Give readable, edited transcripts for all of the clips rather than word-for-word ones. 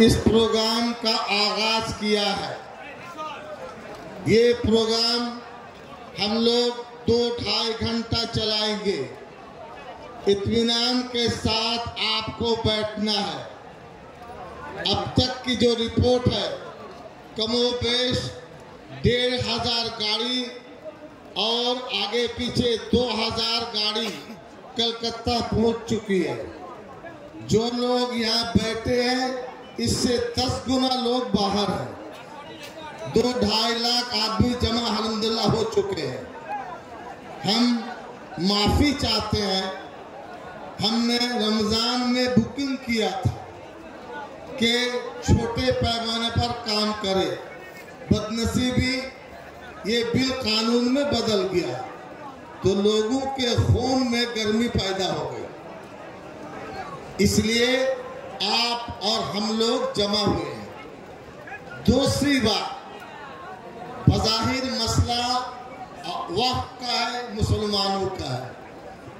इस प्रोग्राम का आगाज किया है। ये प्रोग्राम हम लोग 2-2.5 घंटा चलाएंगे। इत्मीनान के साथ आपको बैठना है। अब तक की जो रिपोर्ट है, कमोबेश 1,500 गाड़ी और आगे पीछे 2,000 गाड़ी कलकत्ता पहुंच चुकी है। जो लोग यहाँ बैठे हैं, इससे 10 गुना लोग बाहर हैं। 2-2.5 लाख आदमी जमा अल्हम्दुलिल्लाह हो चुके हैं। हम माफी चाहते हैं। हमने रमजान में बुकिंग किया था कि छोटे पैमाने पर काम करे। बदनसीबी ये बिल कानून में बदल गया, तो लोगों के खून में गर्मी पैदा हो गई। इसलिए आप और हम लोग जमा हुए हैं। दूसरी बात, बज़ाहिर मसला वक्त का है, मुसलमानों का है,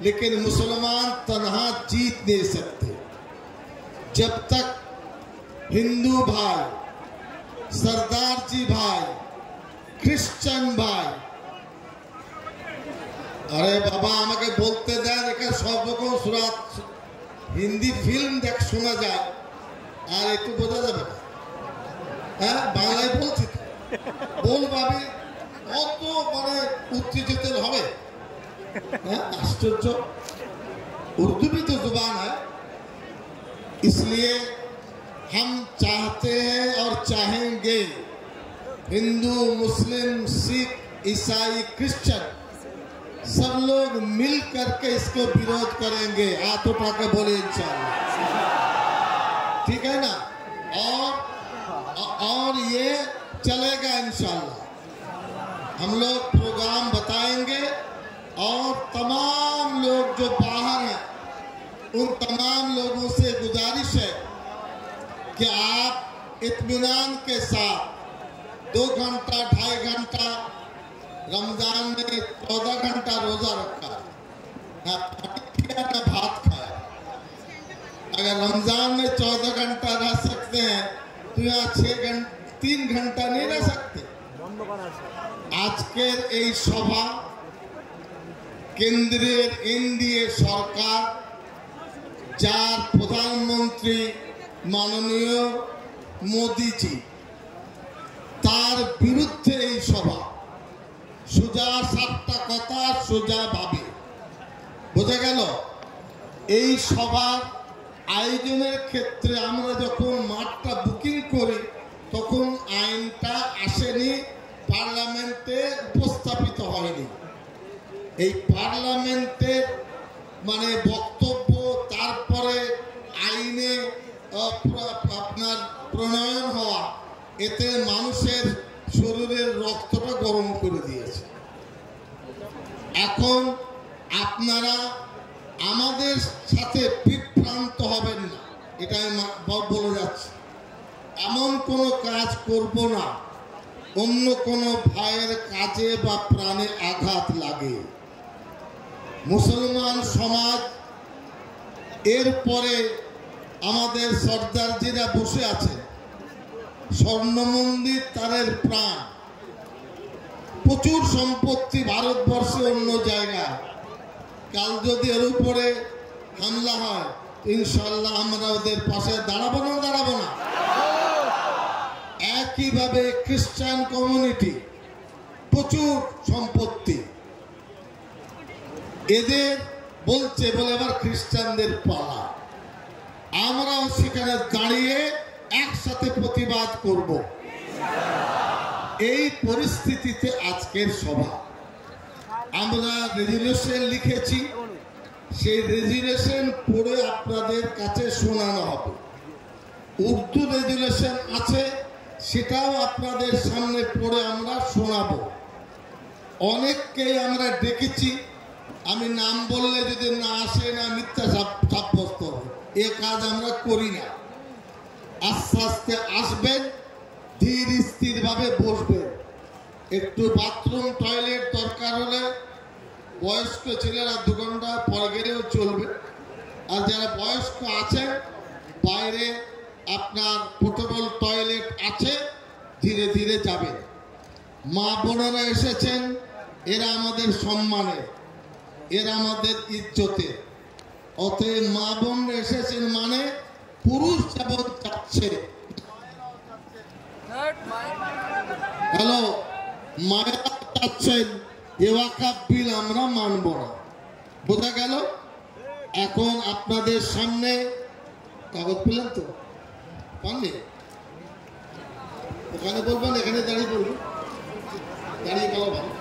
लेकिन मुसलमान तन्हा जीत नहीं सकते। जब तक हिंदू भाई, सरदार जी भाई, ख्रिश्चन भाई, अरे बाबा আমাকে বলতে দেন, এখানে সব রকম সুরাত হিন্দি ফিল্ম দেখ শোনা যায়, আর একটু বোঝা যাবে না। হ্যাঁ, বাংলায় বলছি बोल भाभी অত মানে উত্তেজিত হবে। आश्चर्य, उर्दू भी तो जुबान है। इसलिए हम चाहते हैं और चाहेंगे हिंदू, मुस्लिम, सिख, ईसाई, क्रिश्चियन सब लोग मिल करके इसको विरोध करेंगे। हाथ उठा के बोले इंशाअल्लाह, ठीक है ना। और ये चलेगा इंशाअल्लाह। हम लोग प्रोग्राम बताएंगे और तमाम लोग जो बाहर हैं, उन तमाम लोगों से गुजारिश है कि आप इत्मीनान के साथ 2 घंटा 2.5 घंटा, रमजान में 14 घंटा रोजा रखा, ना ना भात खाया। अगर रमजान में 14 घंटा रह सकते हैं, तो यहाँ 3 घंटा नहीं रह सकते। আজকের এই সভা কেন্দ্রের এনডিএ সরকার, যার প্রধানমন্ত্রী মাননীয় মোদিজি, তার বিরুদ্ধে এই সভা। সোজা 7টা কথা সোজা ভাবে বোঝা গেল। এই সভার আয়োজনের ক্ষেত্রে আমরা যখন মাঠটা বুকিং করি, তখন আইনটা আসেনি, পার্লামেন্টে উপস্থাপিত হয়নি। এই পার্লামেন্টের মানে বক্তব্য, তারপরে আইনে আপনার প্রণয়ন হওয়া, এতে মানুষের শরীরের রক্তটা গরম করে দিয়েছে। এখন আপনারা আমাদের সাথে বিভ্রান্ত হবেন না, এটা আমি বলে যাচ্ছি। এমন কোনো কাজ করব না অন্য কোনো ভাইয়ের কাজে বা প্রাণে আঘাত লাগে। মুসলমান সমাজ, এরপরে আমাদের সর্দারজিরা বসে আছে, স্বর্ণ মন্দির তাদের প্রাণ, প্রচুর সম্পত্তি ভারতবর্ষে অন্য জায়গায়। কাল যদি এর উপরে হামলা হয়, ইনশাল্লাহ আমরা ওদের পাশে দাঁড়াবো না, দাঁড়াবো না। একইভাবে খ্রিস্টান কমিউনিটি, প্রচুর সম্পত্তি, এদের বলছে বলে এবার খ্রিস্টানদের পালা। আমরাও সেখানে দাঁড়িয়ে একসাথে প্রতিবাদ করব। এই পরিস্থিতিতে আজকের সভা। আমরা রেজুলেশন লিখেছি, সেই রেজুলেশন পড়ে আপনাদের কাছে শোনানো হবে। উর্দু রেজুলেশন আছে, সেটাও আপনাদের সামনে পড়ে আমরা শোনাবো। অনেককেই আমরা ডেকেছি, আমি নাম বললে যদি না আসে, না মিথ্যা সাব্যস্ত হবে, এ কাজ আমরা করি না। আস্তে আস্তে আসবেন, ধীর স্থিরভাবে বসবেন। একটু বাথরুম টয়লেট দরকার হলে বয়স্ক ছেলেরা 2 ঘন্টা পর গেলেও চলবে। আর যারা বয়স্ক আছেন, বাইরে আপনার পোর্টেবল টয়লেট আছে, ধীরে ধীরে যাবেন। মা বোনেরা এসেছেন, এরা আমাদের সম্মানের, এরা আমাদের ইজ্জতের। অতএব মা বোনরা এসেছেন মানে পুরুষ যেমন যাচ্ছে, হ্যালো, মায়েরা যাচ্ছেন, এ ওয়াকফ বিল আমরা মানব না। বোঝা গেল? এখন আপনাদের সামনে কাগজ পেলেন তো? পাননি? ওখানে বলবেন, এখানে দাঁড়িয়ে বলবেন, দাঁড়িয়ে বলা ভালো।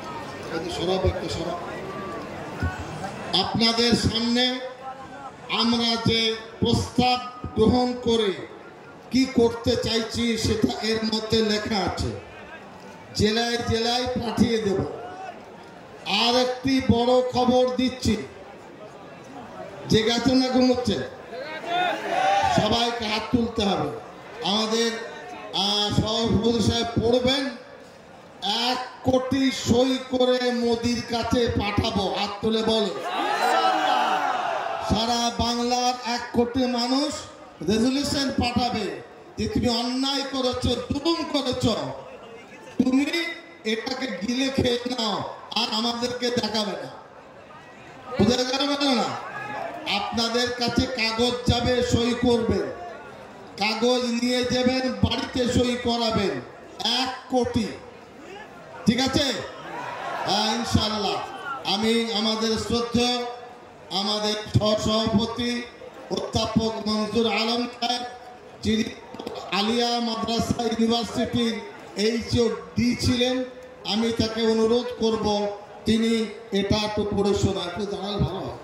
সরব একটা সরব। আপনাদের সামনে আমরা যে প্রস্তাব গ্রহণ করে কি করতে চাইছি সেটা এর মধ্যে লেখা আছে। জেলায় জেলায় পাঠিয়ে দেব। আর একটি বড় খবর দিচ্ছি, যে গেছে না ঘুমোচ্ছে, সবাইকে হাত তুলতে হবে। আমাদের সভাপতি সাহেব পড়বেন, 1 কোটি সই করে মোদির কাছে পাঠাবো। হাত তুলে বলো। সারা বাংলার 1 কোটি মানুষ রেজলিউশন পাঠাবে যে তুমি অন্যায় করেছো, জুলুম করেছো, তুমি এটাকে গিলে খেয়ে নাও, আর আমাদেরকে দেখাবে না। বুঝতে পারবে না? আপনাদের কাছে কাগজ যাবে, সই করবেন, কাগজ নিয়ে যাবেন, বাড়িতে সই করাবেন। 1 কোটি, ঠিক আছে? হ্যাঁ, ইনশাল্লাহ। আমি আমাদের শ্রদ্ধেয় আমাদের সহসভাপতি অধ্যাপক মনজুর আলম সাহেব, যিনি আলিয়া মাদ্রাসা ইউনিভার্সিটির HOD ছিলেন, আমি তাকে অনুরোধ করব তিনি এটা একটু পড়ে শোনা। একটু দাঁড়ালে ভালো হয়,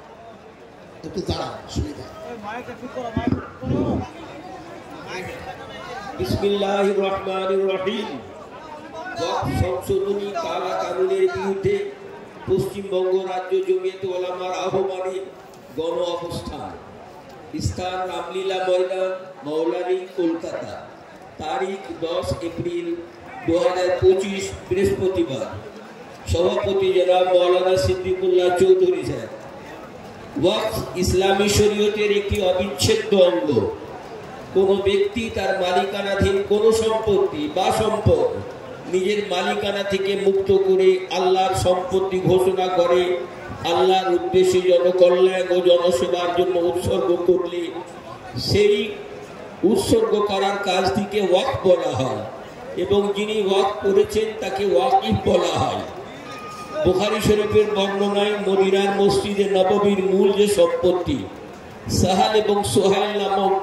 একটু দাঁড়ান, সুবিধা। বিসমিল্লাহির রহমানির রহিম। ওয়াকফ সংশোধনী কালা কানুনের বিরুদ্ধে পশ্চিমবঙ্গ রাজ্য জমিয়তে ওলামার আহ্বানে গণ অবস্থান। স্থান রামলীলা ময়দান, মৌলানি, কলকাতা। তারিখ 10 এপ্রিল 2025 বৃহস্পতিবার। সভাপতি জনাব মৌলানা সিদ্দিকুল্লাহ চৌধুরী সাহেব। ওয়াকফ ইসলামী শরীয়তের একটি অবিচ্ছেদ্য অঙ্গ। কোনো ব্যক্তি তার মালিকানাধীন কোনো সম্পত্তি বা সম্পদ নিজের মালিকানা থেকে মুক্ত করে আল্লাহর সম্পত্তি ঘোষণা করে আল্লাহর উদ্দেশ্যে জনকল্যাণ ও জনসেবার জন্য উৎসর্গ করলে সেই উৎসর্গ করার কাজটিকে ওয়াকফ বলা হয়, এবং যিনি ওয়াকফ করেছেন তাকে ওয়াকিফ বলা হয়। বুখারী শরীফের বর্ণনায় মদিনার মসজিদে নববীর মূল যে সম্পত্তি সাহাল এবং সোহাইল নামক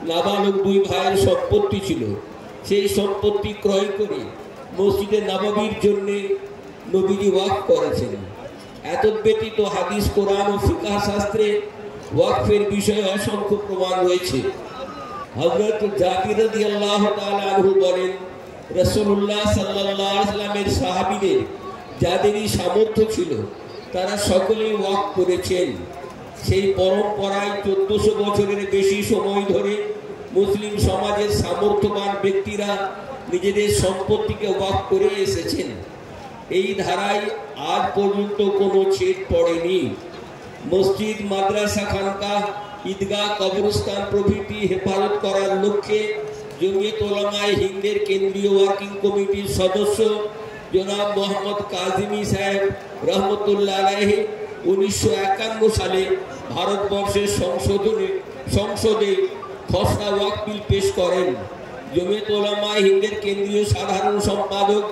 নাবালক 2 ভাইয়ের সম্পত্তি ছিল, সেই সম্পত্তি ক্রয় করে মসজিদে নববীর জন্য নবীজি ওয়াকফ করেছেন। এত ব্যতীত হাদিস, কোরআন ও ফিকহ শাস্ত্রে ওয়াকফের বিষয়ে অসংখ্য প্রমাণ রয়েছে। হযরত জাবির রাদিয়াল্লাহু তাআলা আনহু বলেন, রাসূলুল্লাহ সাল্লাল্লাহু আলাইহি ওয়াসাল্লামের সাহাবীদের যাদেরই সামর্থ্য ছিল তারা সকলেই ওয়াকফ করেছেন। সেই পরম্পরায় 1400 বছরের বেশি সময় ধরে মুসলিম সমাজের সামর্থ্যবান ব্যক্তিরা নিজেদের সম্পত্তিকে ওয়াকফ করে এসেছেন। এই ধারায় আজ পর্যন্ত কোনো ছেদ পড়েনি। মসজিদ, মাদ্রাসা, খানকাহ, ঈদগাহ, কবরস্থান প্রভৃতি হেফাজত করার লক্ষ্যে জমিয়ত উলামায়ে হিন্দের কেন্দ্রীয় ওয়ার্কিং কমিটির সদস্য জনাব মোহাম্মদ কাজিমি সাহেব রহমতুল্লাহ আলাইহি 1951 সালে ভারতবর্ষের সংসদে খসড়া ওয়াকফ বিল পেশ করেন। জমিয়ত উলামায়ে হিন্দের কেন্দ্রীয় সাধারণ সম্পাদক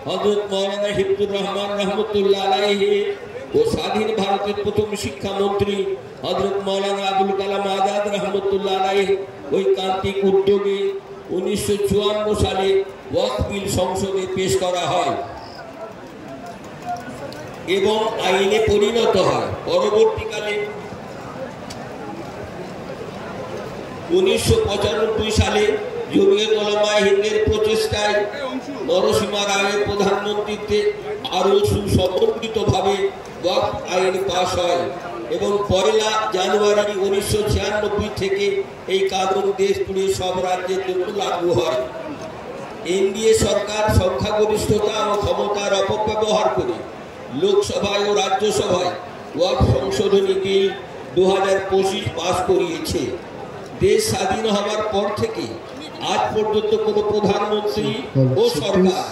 হযরত মাওলানা হিফজুর রহমান রহমতুল্লাহ আলাইহি ও স্বাধীন ভারতের প্রথম শিক্ষামন্ত্রী হযরত মাওলানা আবুল কালাম আজাদ রহমতুল্লাহ আলাইহি ঐকান্তিক উদ্যোগে 1954 সালে ওয়াকফ বিল সংসদে পেশ করা হয় এবং আইনে পরিণত হয়। পরবর্তীকালে 1995 সালে জমিয়ত উলামায়ে হিন্দের প্রচেষ্টায় নরসিমা রায়ের প্রধানমন্ত্রীত্বে আরও সুসমন্বিতভাবে ওয়াকফ আইন পাশ হয় এবং 1 জানুয়ারি 1996 থেকে এই কানুন দেশ জুড়ে সব রাজ্যের জন্য লাগু হয়। এনডিএ সরকার সংখ্যাগরিষ্ঠতা ও ক্ষমতার অপব্যবহার করে লোকসভায় ও রাজ্যসভায় ওয়াকফ সংশোধনী বিল 2025 পাশ করিয়েছে। দেশ স্বাধীন হওয়ার পর থেকে আজ পর্যন্ত কোনো প্রধানমন্ত্রী ও সরকার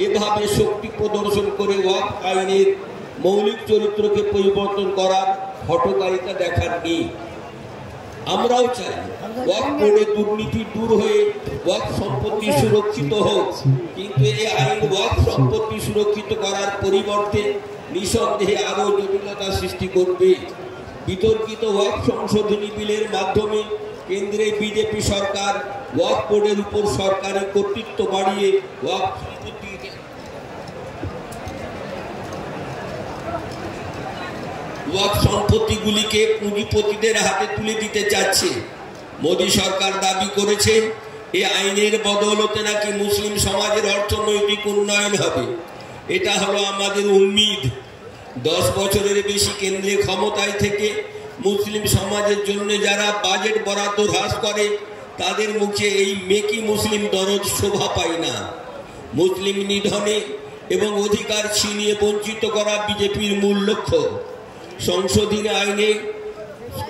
এভাবে শক্তি প্রদর্শন করে ওয়াকফ আইনের মৌলিক চরিত্রকে পরিবর্তন করার হঠকারিতা দেখাননি। আমরাও চাই ওয়াকফ বোর্ডে দুর্নীতি দূর হয়ে ওয়াকফ সম্পত্তি সুরক্ষিত হোক, কিন্তু এই আইন ওয়াকফ সম্পত্তি সুরক্ষিত করার পরিবর্তে নিঃসন্দেহে আরো জটিলতা সৃষ্টি করবে। বিতর্কিত ওয়াকফ সংশোধনী বিলের মাধ্যমে কেন্দ্রে বিজেপি সরকার ওয়াকফ বোর্ডের উপর সরকারি কর্তৃত্ব বাড়িয়ে ওয়াকফ সম্পত্তিগুলিকে পুঁজিপতিদের হাতে তুলে দিতে চাচ্ছে। মোদী সরকার দাবি করেছে এই আইনের বদৌলতে নাকি মুসলিম সমাজের অর্থনৈতিক উন্নয়ন হবে। এটা হলো আমাদের উম্মিদ। 10 বছরের বেশি কেন্দ্রে ক্ষমতায় থেকে মুসলিম সমাজের জন্য যারা বাজেট বরাদ্দ হ্রাস করে তাদের মুখে এই মেকি মুসলিম দরদ শোভা পায় না। মুসলিম নিধনে এবং অধিকার ছিনিয়ে বঞ্চিত করা বিজেপির মূল লক্ষ্য। সংশোধনী আইনে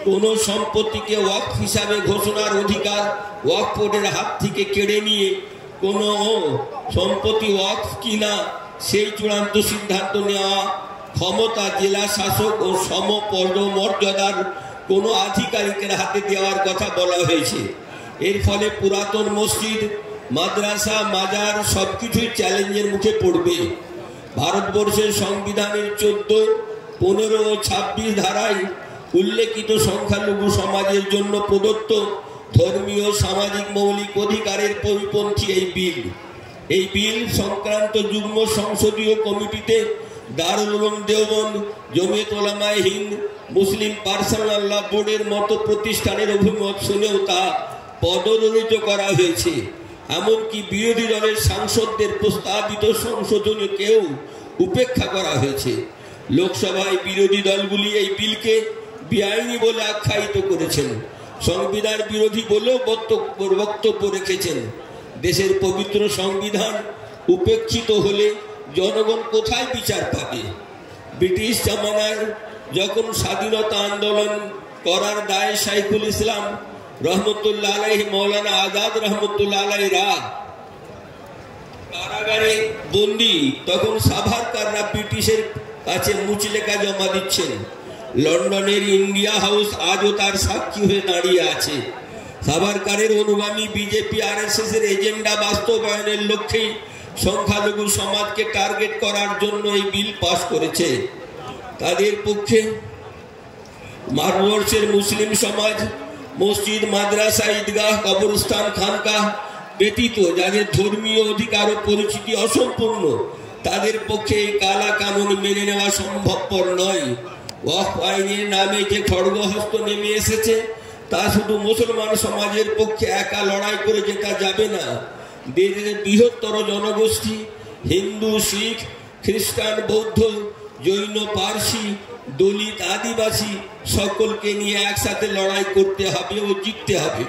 কোন সম্পত্তিকে ওয়াকফ হিসাবে ঘোষণার অধিকার ওয়াকফ বোর্ডের হাত থেকে কেড়ে নিয়ে কোন সম্পত্তি ওয়াকফ কিনা সেই চূড়ান্ত সিদ্ধান্ত নেওয়া ক্ষমতা জেলা শাসক ও সমপদমর্যাদার কোন আধিকারিকের হাতে দেওয়ার কথা বলা হয়েছে। এর ফলে পুরাতন মসজিদ, মাদ্রাসা, মাজার সবকিছুই চ্যালেঞ্জের মুখে পড়বে। ভারতবর্ষের সংবিধানের 14, 15 ও 26 ধারায় উল্লেখিত সংখ্যালঘু সমাজের জন্য প্রদত্ত ধর্মীয় সামাজিক মৌলিক অধিকারের পরিপন্থী এই বিল সংক্রান্ত যুগ্ম সংসদীয় কমিটিতে দারুল উলুম দেওবন্দ, জমিয়ত উলামায়ে হিন্দ, মুসলিম পার্সোনাল ল বোর্ডের মতো প্রতিষ্ঠানের অভিমত শুনেও তা পদদলিত করা হয়েছে। এমনকি বিরোধী দলের সাংসদদের প্রস্তাবিত সংশোধনীকেও উপেক্ষা করা হয়েছে। লোকসভায় বিরোধী দলগুলি এই বিলকে বেআইনি বলে আখ্যায়িত করেছেন, সংবিধান বিরোধী বলেও বক্তব্য রেখেছেন। দেশের পবিত্র সংবিধান উপেক্ষিত হলে জনগণ কোথায় বিচার পাবে? ব্রিটিশ জামানায় যখন স্বাধীনতা আন্দোলন করার দায়ে শাইখুল ইসলাম রহমতুল্লাহ আলাইহি, মৌলানা আজাদ রহমতুল্লাহ আলাইহিরা কারাগারে বন্দী, তখন সাভারকাররা ব্রিটিশের কাছে মুচলেখা জমা দিচ্ছেন। লন্ডনের ইন্ডিয়া হাউস আজও তার সাক্ষী হয়ে দাঁড়িয়ে আছে। সাভারকারের অনুগামী বিজেপি RSS এর এজেন্ডা বাস্তবায়নের লক্ষ্যেই সংখ্যালঘু সমাজকে টার্গেট করার জন্য এই বিল পাস করেছে। তাদের পক্ষে ভারতবর্ষের মুসলিম সমাজ মসজিদ, মাদ্রাসা, ঈদগাহ, কবরস্থান, খানকাহ ব্যতীত যাদের ধর্মীয় অধিকার ও পরিচিতি অসম্পূর্ণ তাদের পক্ষে এই কালা কানুন মেনে নেওয়া সম্ভবপর নয়। ওয়াকফ আইনের নামে যে খড়গহস্ত নেমে এসেছে তা শুধু মুসলমান সমাজের পক্ষে একা লড়াই করে জেতা যাবে না। দেশের বৃহত্তর জনগোষ্ঠী হিন্দু, শিখ, খ্রিস্টান, বৌদ্ধ, জৈন, পার্সি, দলিত, আদিবাসী সকলকে নিয়ে একসাথে লড়াই করতে হবে ও জিততে হবে।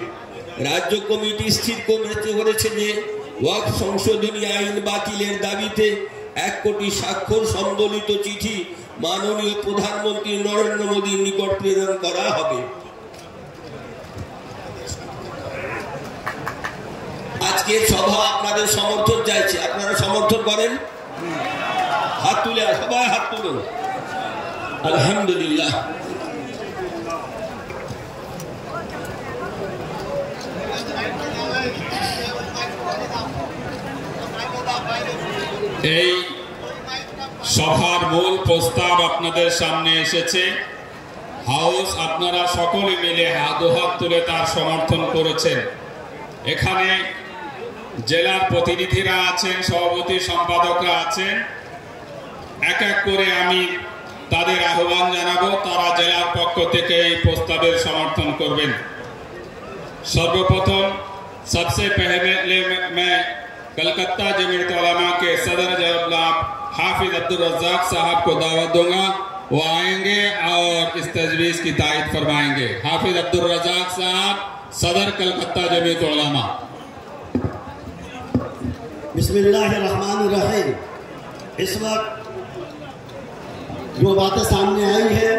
রাজ্য কমিটি স্থির করেছে যে ওয়াকফ সংশোধনী আইন বাতিলের দাবিতে 1 কোটি স্বাক্ষর সম্বলিত চিঠি মাননীয় প্রধানমন্ত্রী নরেন্দ্র মোদীর নিকট প্রেরণ করা হবে। আজকের সভা আপনাদের সমর্থন চাইছে, আপনারা সমর্থন করেন? হাত তুলে, সবাই হাত তুলুন। আলহামদুলিল্লাহ। এই সভার মূল প্রস্তাব আপনাদের সামনে এসেছে। হাউস আপনারা সকলে মিলে হাত তুলে তার সমর্থন করেছেন। এখানে জেলার প্রতিনিধিরা আছেন, সভাপতি সম্পাদকরা আছেন। এক এক করে আমি তাদের আহ্বান জানাবো, তারা জেলার পক্ষ থেকে এই প্রস্তাবের সমর্থন করবেন। सर्वप्रथम सबसे पहले मैं कलकत्ता जमीयत उलमा के सदर जनाब हाफिज अब्दुल रज़ाक साहब को दावत दूंगा, वो आएंगे और इस तजवीज़ की तायद फरमाएंगे। हाफिज अब्दुल रज़ाक साहब, सदर कलकत्ता जमीयत उलमा। बिस्मिल्लाहिर्रहमानिर्रहीम। इस वक्त जो बातें सामने आई है,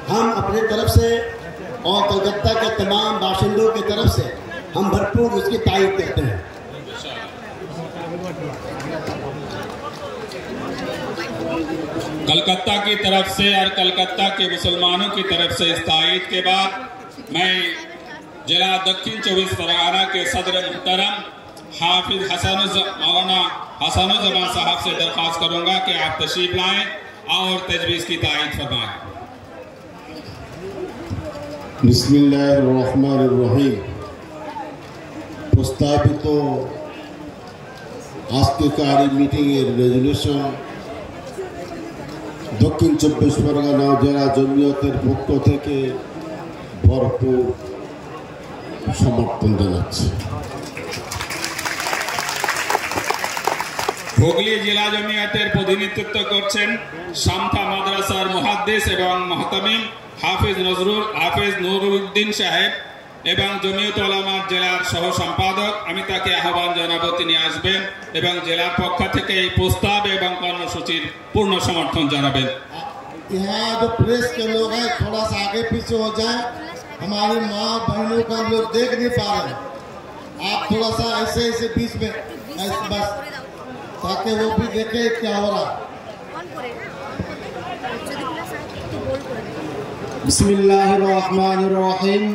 हम अपनी तरफ से और कलकत्ता के तमाम बाशिंदों की तरफ से हम भरपूर उसकी तारीफ करते हैं। कलकत्ता की तरफ से और कलकत्ता के मुसलमानों की तरफ से इस तायीद के बाद मैं जिला दक्षिण 24 परगना के सदर मुहतरम हाफिज मौलाना हसनुज़्ज़मान साहब से दरख्वास्त करूंगा कि आप तशरीफ लाएं और तजवीज़ की तायीद फरमाएं। बिस्मिल्लाहिर्रहमानिर्रहीम। প্রস্তাবিত আজকেকার এই মিটিংয়ের রেজলিউশন দক্ষিণ 24 পরগনা জেলা জমিয়তের পক্ষ থেকে ভরপুর সমর্থন জানাচ্ছি। হুগলি জেলা জমিয়তের প্রতিনিধিত্ব করছেন শামথা মাদ্রাসার মুহাদ্দিস এবং মুহতামিম হাফিজ নুরুদ্দিন সাহেব এবং জমিয়ত উলামার জেলার সহ সম্পাদক। আমি তাকে আহ্বান জানাবো তিনি আসবেন এবং জেলার পক্ষ থেকে এই প্রস্তাব এবং কর্মসূচির পূর্ণ সমর্থন জানাবেন। यहाँ जो प्रेस के लोग हैं थोड़ा सा आगे पीछे हो जाए, हमारी माँ बहनों को हम लोग देख नहीं पा रहे हैं। आप थोड़ा सा ऐसे ऐसे बीच में ऐसे बस, ताकि वो भी देखे क्या हो रहा है। बिस्मिल्लाहिर्रहमानिर्रहीम।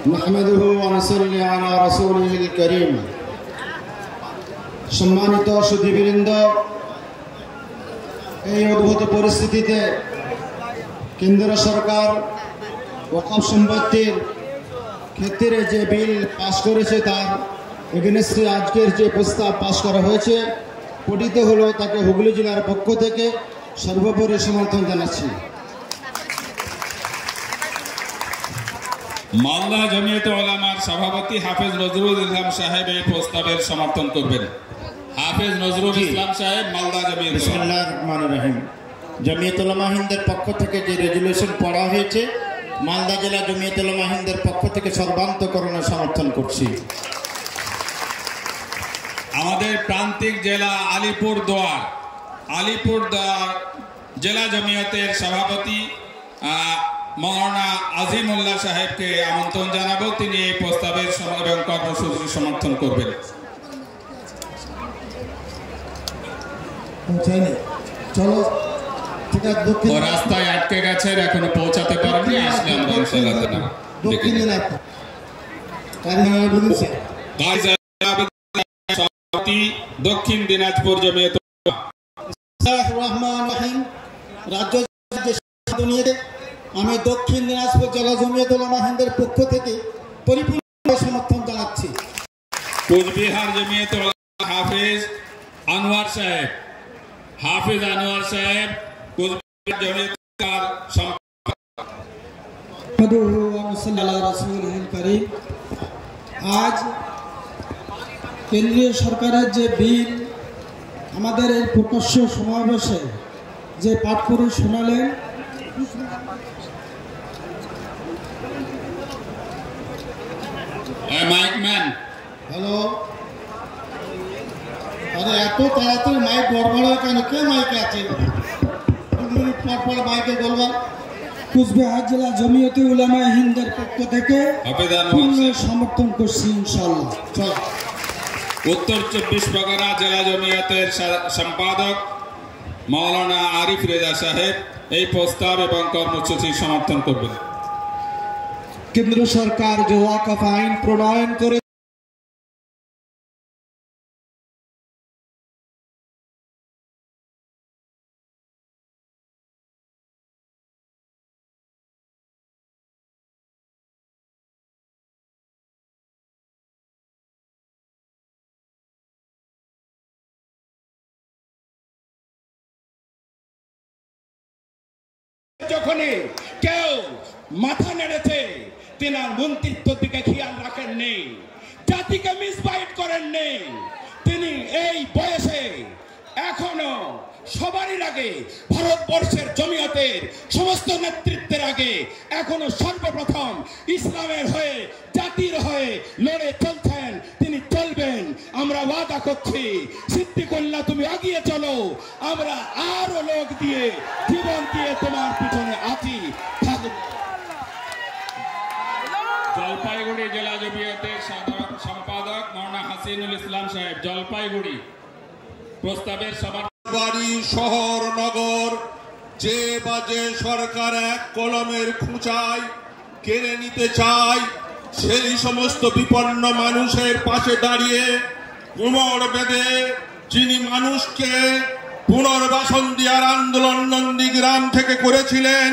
नहमदुहु व नसल्ली अला रसूलिहिल करीम। সম্মানিত সুধীবৃন্দ, এই অদ্ভুত পরিস্থিতিতে কেন্দ্র সরকার ওয়াকফ সম্পত্তির ক্ষেত্রে যে বিল পাস করেছে তার এগেনস্টে আজকের যে প্রস্তাব পাস করা হয়েছে পঠিত হলো, তাকে হুগলি জেলার পক্ষ থেকে সর্বোপরি সমর্থন জানাচ্ছি। মালদা জমিয়ত উলামার সভাপতি হাফেজ নজরুল ইসলাম সাহেব এই প্রস্তাবের সমর্থন করবেন। হাফেজ নজরুল ইসলাম সাহেব, মালদা জমিয়ত। বিসমিল্লাহির রহমানির রহিম। জমিয়ত উলামা হিন্দের পক্ষ থেকে যে রেজুলেশন পড়া হয়েছে, মালদা জেলা জমিয়ত উলামা হিন্দের পক্ষ থেকে সর্বান্তকরণে সমর্থন করছি। আমাদের প্রান্তিক জেলা আলিপুরদুয়ার জেলা জমিয়তের সভাপতি মৌলানা আজিমুল্লাহ সাহেবকে আমন্ত্রণ জানাবো, তিনি এই প্রস্তাবের এবং কর্মসূচির সমর্থন করবেন। চলো ঠিক আছে, ও রাস্তায় আটকে গেছে, এখনো পৌঁছাতে পারেনি, আসলে আমরা ইনশাআল্লাহ দক্ষিণ দিনাজপুর জমিয়ত। রাজ্য আমি দক্ষিণ দিনাজপুর জেলা জমিয়ত উলামা হিন্দের পক্ষ থেকে পরিপূর্ণ সমর্থন জানাচ্ছি। কোচবিহার জমিয়ত হাফেজ আনোয়ার সাহেব কোচবিহার জমিয়ত আজ কেন্দ্রীয় সরকারের যে বিল আমাদের এই প্রকাশ্য সমাবেশে যে পাঠ করে শোনালেন, মাইকম্যান। হ্যালো, আরে এত তাড়াতাড়ি মাইক গড়বড় হয় কেন? কে মাইকে আছে? 2 মিনিট পর মাইকে বলবা। কোচবিহার জেলা জমিয়তে উলামা হিন্দের পক্ষ থেকে পূর্ণ সমর্থন করছি ইনশাআল্লাহ। চল। উত্তর 24 পরগনা জেলা জমিয়তের সম্পাদক মৌলানা আরিফ রেজা সাহেব এই প্রস্তাব এবং কর্মসূচির সমর্থন করবেন। কেন্দ্র সরকার যে ওয়াকফ আইন প্রণয়ন করে যখনই কেউ মাথা নেড়েছে, তেনার মন্ত্রিত্ব দিকে খেয়াল রাখেননি, জাতিকে মিসগাইড করেননি। তিনি এই বয়সে এখনো সবারই আগে, ভারতবর্ষের জমিয়তের সমস্ত নেতৃত্বের আগে এখনো সর্বপ্রথম ইসলামের হয়ে, জাতির হয়ে লড়ে চলছেন, তিনি চলবেন। আমরা ওয়াদা করছি, সিদ্দিকুল্লাহ তুমি এগিয়ে চলো, আমরা আরো লোক দিয়ে, জীবন দিয়ে তোমার পিছনে আছি। জলপাইগুড়ি জেলা জমিয়তের সাধারণ সম্পাদক মাওলানা হাসিনুল ইসলাম সাহেব, জলপাইগুড়ি, প্রস্তাবের বাড়ি শহর নগর যে বাজে সরকার এক কলমের খুঁচায় কেড়ে নিতে চায়, সেই সমস্ত বিপন্ন মানুষের পাশে দাঁড়িয়ে কোমর বেঁধে যিনি মানুষকে পুনর্বাসন দেওয়ার আন্দোলন নন্দীগ্রাম থেকে করেছিলেন,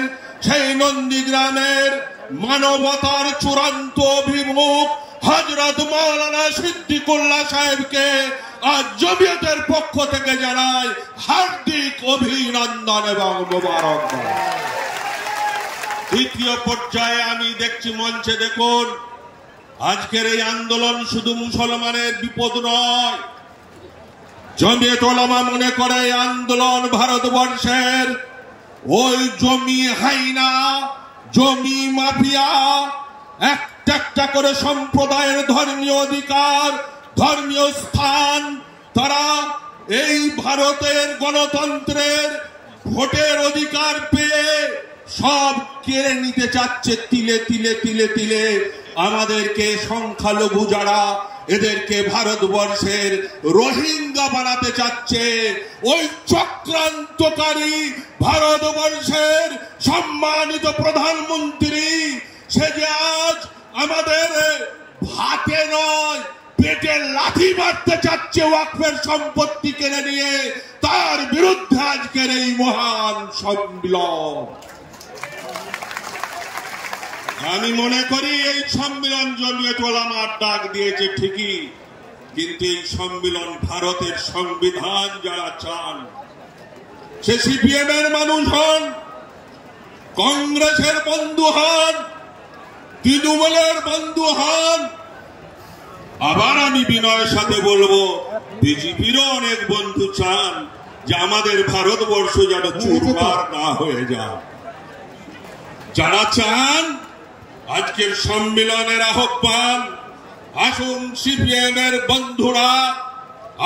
সেই নন্দীগ্রামের মানবতার চূড়ান্ত অভিমুখ হযরত মাওলানা সিদ্দিকুল্লাহ সাহেবকে আজ জমিয়তের পক্ষ থেকে জানায় হার্দিক অভিনন্দন এবং মোবারকবাদ। দ্বিতীয় পর্যায়ে আমি দেখছি মঞ্চে, দেখুন আজকের এই আন্দোলন শুধু মুসলমানের বিপদ নয়। জমিয়ত উলামা মনে করে এই আন্দোলন ভারতবর্ষের ওই জমি হাইনা, জমি মাফিয়া, একটা একটা করে সম্প্রদায়ের ধর্মীয় অধিকার, ধর্মীয় স্থান তারা এই ভারতের গণতন্ত্রের ভোটের অধিকার পেয়ে সব কেড়ে নিতে চাচ্ছে তিলে তিলে তিলে তিলে। আমাদেরকে সংখ্যালঘু যারা, এদেরকে ভারতবর্ষের রোহিঙ্গা বানাতে চাচ্ছে। ওই চক্রান্তকারী ভারতবর্ষের সম্মানিত প্রধানমন্ত্রী, সে যে আজ আমাদের ভাতে নয় পেটে লাথি মারতে চাচ্ছে ওয়াকফের সম্পত্তি কেড়ে নিয়ে, তার বিরুদ্ধে আজকের এই মহান সম্মেলন। আমি মনে করি এই সম্মেলন জমিয়ত উলামার ডাক দিয়েছে ঠিকই, কিন্তু এই সম্মেলন ভারতের সংবিধান যারা চান, সে সিপিএম এর মানুষ হন, কংগ্রেসের বন্ধু হন, তৃণমূলের বন্ধু হন, আবার আমি বিনয়ের সাথে বলবো বিজেপিরও অনেক বন্ধু চান যে আমাদের ভারতবর্ষ যেন চুরমার না হয়ে যায়। যারা চান আজকের সম্মেলনের আহ্বান, আসুন সিপিএম এর বন্ধুরা,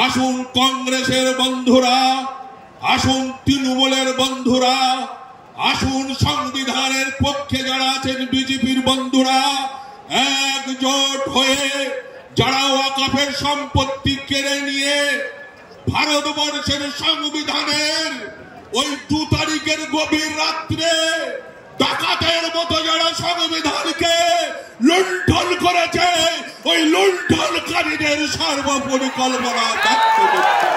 আসুন কংগ্রেসের বন্ধুরা, আসুন তৃণমূলের বন্ধুরা, আসুন সংবিধানের পক্ষে যারা আছেন বিজেপির বন্ধুরা, একজোট হয়ে যারা ওয়াকফের সম্পত্তি কেড়ে নিয়ে ভারতবর্ষের সংবিধানের ওই 2 তারিখের গভীর রাত্রে ডাকাতের মতো যারা সংবিধানকে লুণ্ঠন করেছে, ওই লুণ্ঠনকারীদের সর্বপরিকল্পনা ব্যক্ত করছে।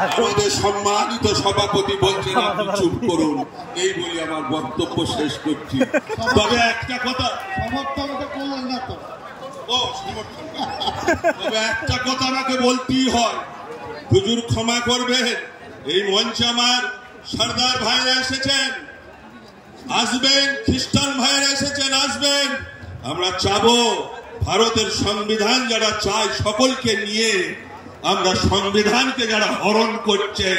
আমাদের সম্মানিত সভাপতি বলছেন আপনি চুপ করুন, এই বলি আমার বক্তব্য শেষ করছি। তবে একটা কথা, তবে একটা কথা আমাকে বলতেই হয়, হুজুর ক্ষমা করবেন, এই মঞ্চে আমার সরদার ভাইরা এসেছেন, আসবেন, খ্রিস্টান ভাইরা এসেছেন, আসবেন। আমরা চাবো ভারতের সংবিধান যারা চায় সকলকে নিয়ে, আমরা সংবিধানকে যারা হরণ করছে,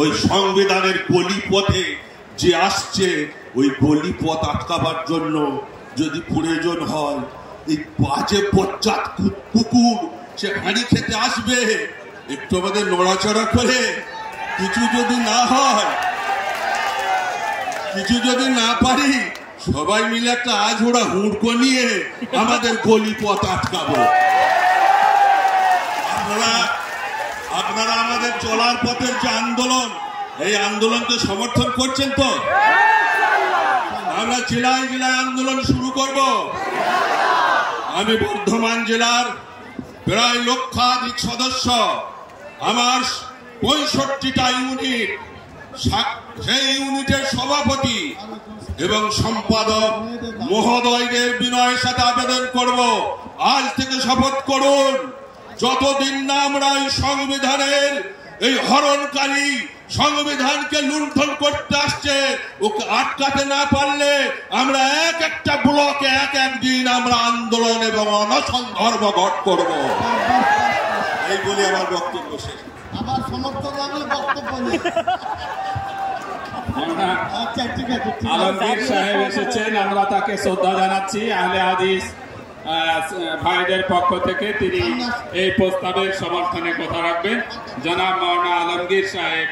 ওই সংবিধানের গলিপথে যে আসছে, ওই গলিপথ আটকাবার জন্য যদি প্রয়োজন হয়, এই বাজে পশ্চাৎ কুকুর সে হাঁড়ি খেতে আসবে, একটু আমাদের নড়াচড়া করে কিছু যদি না হয়, কিছু যদি না পারি, সবাই মিলে একটা আজোড়া হুড়কো নিয়ে আমাদের গলিপথ আটকাবো। আপনারা আমাদের চলার পথের যে আন্দোলন, এই আন্দোলনকে সমর্থন করছেন তো? আমরা জেলায় জেলায় আন্দোলন শুরু করব। আমি বর্ধমান জেলার প্রায় লক্ষাধিক সদস্য, আমার 65টা ইউনিট, সেই ইউনিটের সভাপতি এবং সম্পাদক মহোদয়দের বিনয়ের সাথে আবেদন করব, আজ থেকে শপথ করুন, যতদিন না আমরা এই সংবিধানের এই হরণকারী সংবিধানকে লুণ্ঠন করতে আসছে ওকে আটকাতে না পারলে আমরা এক একটা ব্লকে এক একদিন আমরা আন্দোলন এবং অনশন ধর্মঘট করব। এই বলে আমার বক্তব্য শেষ। আমার সমর্থন আমি বক্তব্য নেই। আচ্ছা ঠিক আছে। আলমগীর সাহেব এসেছেন, আমরা তাকে শ্রদ্ধা জানাচ্ছি। আহলে হাদিস ভাইদের পক্ষ থেকে তিনি এই প্রস্তাবের সমর্থনে কথা রাখবেন। জনাব মাওলানা আলমগীর সাহেব।